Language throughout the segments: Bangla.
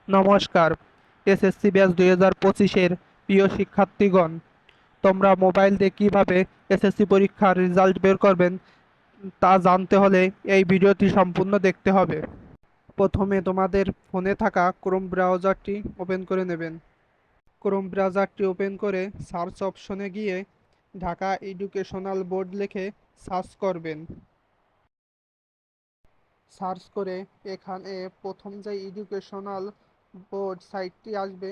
নমস্কার। এসএসসি ব্যাচ 2025-এর প্রিয় শিক্ষার্থীগণ, তোমরা মোবাইল দিয়ে কিভাবে এসএসসি পরীক্ষার রেজাল্ট বের করবেন তা জানতে হলে এই ভিডিওটি সম্পূর্ণ দেখতে হবে। প্রথমে তোমাদের ফোনে থাকা ক্রোম ব্রাউজারটি ওপেন করে নেবেন। ক্রোম ব্রাউজারটি ওপেন করে সার্চ অপশনে গিয়ে ঢাকা এডুকেশনাল বোর্ড লিখে সার্চ করবেন। সার্চ করে এখানে প্রথম যে এডুকেশনাল বোর্ড সাইটটি আসবে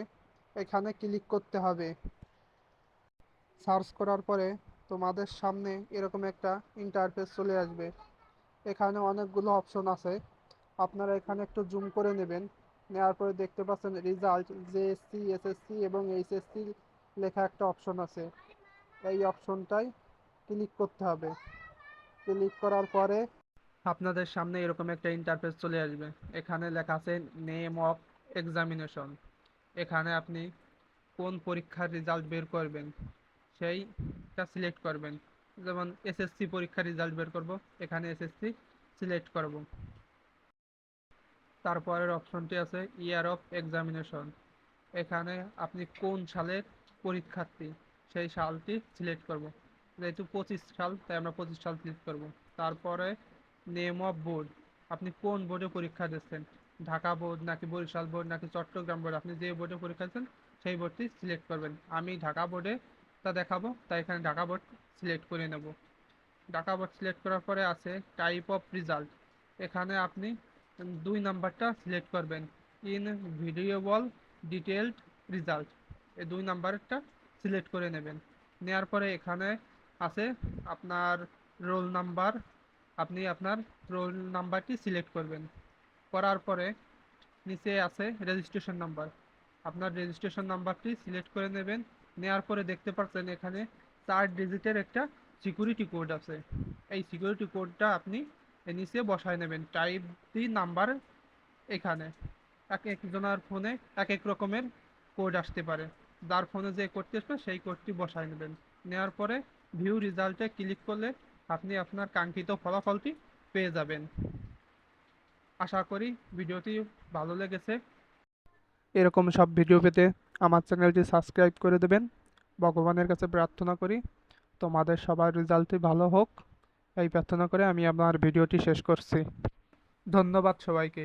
এখানে ক্লিক করতে হবে। সার্চ করার পরে তোমাদের সামনে এরকম একটা ইন্টারফেস চলে আসবে। এখানে অনেকগুলো অপশন আছে, আপনারা এখানে একটু জুম করে নেবেন। নেওয়ার পরে দেখতে পাচ্ছেন রেজাল্ট, জেএসসি, এসএসসি এবং এইচএসসি লেখা একটা অপশন আছে। এই অপশনটায় ক্লিক করতে হবে। ক্লিক করার পরে আপনাদের সামনে এরকম একটা ইন্টারফেস চলে আসবে। এখানে লেখা আছে নেম অফ এক্সামিনেশন। এখানে আপনি কোন পরীক্ষার রেজাল্ট বের করবেন সেইটা সিলেক্ট করবেন। যেমন এসএসসি পরীক্ষার রেজাল্ট বের করব, এখানে এসএসসি সিলেক্ট করব। তারপরের অপশনটি আছে ইয়ার অফ এক্সামিনেশন। এখানে আপনি কোন সালের পরীক্ষার্থী সেই সালটি সিলেক্ট করব। যেহেতু 25 সাল, তাই আমরা 25 সাল সিলেক্ট করব। তারপরে নেম অফ বোর্ড, আপনি কোন বোর্ডে পরীক্ষা দিচ্ছেন, ঢাকা বোর্ড নাকি বরিশাল বোর্ড নাকি চট্টগ্রাম বোর্ড, আপনি যে বোর্ডে পরীক্ষা দিচ্ছেন সেই বোর্ডটি সিলেক্ট করবেন। আমি ঢাকা বোর্ডে তা দেখাবো, তাই এখানে ঢাকা বোর্ড সিলেক্ট করে নেব। ঢাকা বোর্ড সিলেক্ট করার পরে আছে টাইপ অফ রেজাল্ট। এখানে আপনি 2 নাম্বারটা সিলেক্ট করবেন, ইন ভিডিওবল ডিটেলড রেজাল্ট। এই 2 নাম্বারটা সিলেক্ট করে নেবেন। নেওয়ার পরে এখানে আছে আপনার রোল নাম্বার, আপনি আপনার রোল নাম্বারটি সিলেক্ট করবেন। করার পরে নিচে আছে রেজিস্ট্রেশন নাম্বার, আপনার রেজিস্ট্রেশন নাম্বারটি সিলেক্ট করে নেবেন। নেওয়ার পরে দেখতে পাচ্ছেন এখানে 4 ডিজিটের একটা সিকিউরিটি কোড আছে। এই সিকিউরিটি কোডটা আপনি এর নিচে বসায় নেবেন। টাইপ দি নাম্বার, এখানে এক একজনের ফোনে এক এক রকমের কোড আসতে পারে, যার ফোনে যে কোডটি আসবে সেই কোডটি বসায় নেবেন। নেওয়ার পরে ভিউ রেজাল্টে ক্লিক করলে আপনি আপনার কাঙ্ক্ষিত ফলাফলটি পেয়ে যাবেন। আশা করি ভিডিওটি ভালো লেগেছে। এরকম সব ভিডিও পেতে আমার চ্যানেলটি সাবস্ক্রাইব করে দেবেন। ভগবানের কাছে প্রার্থনা করি তোমাদের সবার রেজাল্টই ভালো হোক, এই প্রার্থনা করে আমি আমার ভিডিওটি শেষ করছি। ধন্যবাদ সবাইকে।